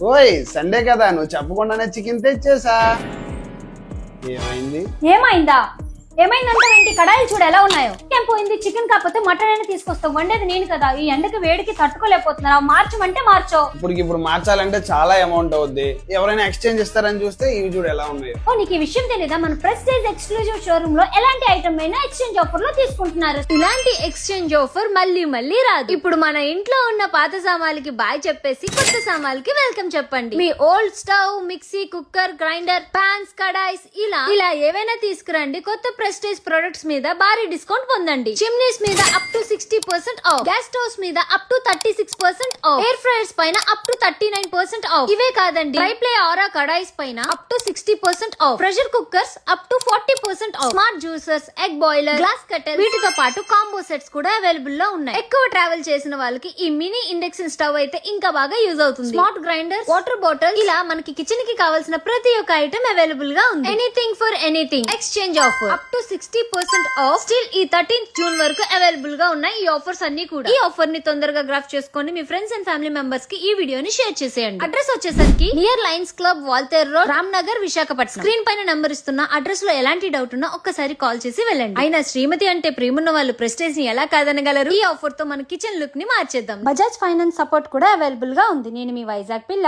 ఓయ్ సండే కదా నువ్వు చెప్పకుండానే చికెన్ తెచ్చేసా. ఏమైంది? ఏమైందంటే ఏంటి? కడాయిలు చూడు ఎలా ఉన్నాయో. ఏం పోయింది? చికెన్ కాకపోతే మటన్ అయినా తీసుకొస్తావు. వండేది నేను కదా. ఈ ఎండకి వేడికి తట్టుకోలేకపోతున్నా. మార్చమంటే మార్చో. ఇప్పుడు మార్చాలంటే చాలా అమౌంట్ అవుద్ది. ఎవరైనా ఎక్స్చేంజ్ ఇస్తారని చూస్తే ఇవి చూడు ఎలా ఉన్నాయో. ఓ నీకు ఈ విషయం తెలీదా? మన ప్రెస్టేజ్ ఎక్స్క్లూజివ్ షోరూమ్ లో ఎలాంటి ఐటమ్ అయినా ఎక్స్చేంజ్ ఆఫర్ లో తీసుకుంటున్నారు. ఇలాంటి ఎక్స్చేంజ్ ఆఫర్ మళ్ళీ మళ్ళీ రాదు. ఇప్పుడు మన ఇంట్లో ఉన్న పాత సామాన్లకి బాయ్ చెప్పేసి కొత్త సామాన్లకి వెల్కమ్ చెప్పండి. మీ old stove, mixie, cooker, grinder, pans, కడాయిస్ ఇలా ఏవైనా తీసుకురండి. కొత్త ప్రెస్టేజ్ ప్రొడక్ట్స్ మీద భారీ డిస్కౌంట్ పొందండి. చిమ్నీస్ మీద up to 60% off, gas stoves మీద up to 36% off, air fryers పైన అప్ టు 39% ఆఫ్. ఇవే కాదండి, ట్రై ప్లే ఆరా కడాయిస్ పైన up to 60% off, pressure cookers up to 40% off, smart juicers, egg boiler, glass kettle, వీటితో పాటు కాంబో సెట్స్ కూడా అవైలబుల్ లో ఉన్నాయి. ఎక్కువ ట్రావెల్ చేసిన వాళ్ళకి ఈ మినీ ఇండక్షన్ స్టవ్ అయితే ఇంకా బాగా యూజ్ అవుతుంది. స్మార్ట్ గ్రైండర్, వాటర్ బాటిల్, ఇలా మనకి కిచెన్ కి కావాల్సిన ప్రతి ఒక్క ఐటమ్ అవైలబుల్ గా ఉంది. Anything for anything exchange offer up to 60% of. Still ఈ 13th జూన్ వరకు అవైలబుల్ గా ఉన్నాయి ఈ ఆఫర్స్ అన్ని కూడా. ఈ ఆఫర్ ని తొందరగా గ్రాఫ్ చేసుకొని మీ ఫ్రెండ్స్ అండ్ ఫ్యామిలీ మెంబర్స్ కి ఈ వీడియోని షేర్ చేసేయండి. అడ్రస్ వచ్చేసరికి near Lions club, Waltair road, Ram Nagar, Visakhapatnam. Screen పైన నంబర్ ఇస్తున్న అడ్రస్ లో ఎలాంటి డౌట్ ఉన్నా ఒక్కసారి కాల్ చేసి వెళ్ళండి. అయినా శ్రీమతి అంటే ప్రేమున్న వాళ్ళు ప్రెస్టేజ్ ని ఎలా కాదనగలరు? ఈ ఆఫర్ తో మన కిచెన్ లుక్ ని మార్చేద్దాం. బజాజ్ ఫైనాన్స్ సపోర్ట్ కూడా అవైలబుల్ గా ఉంది. నేను మీ వైజాగ్ పిల్ల.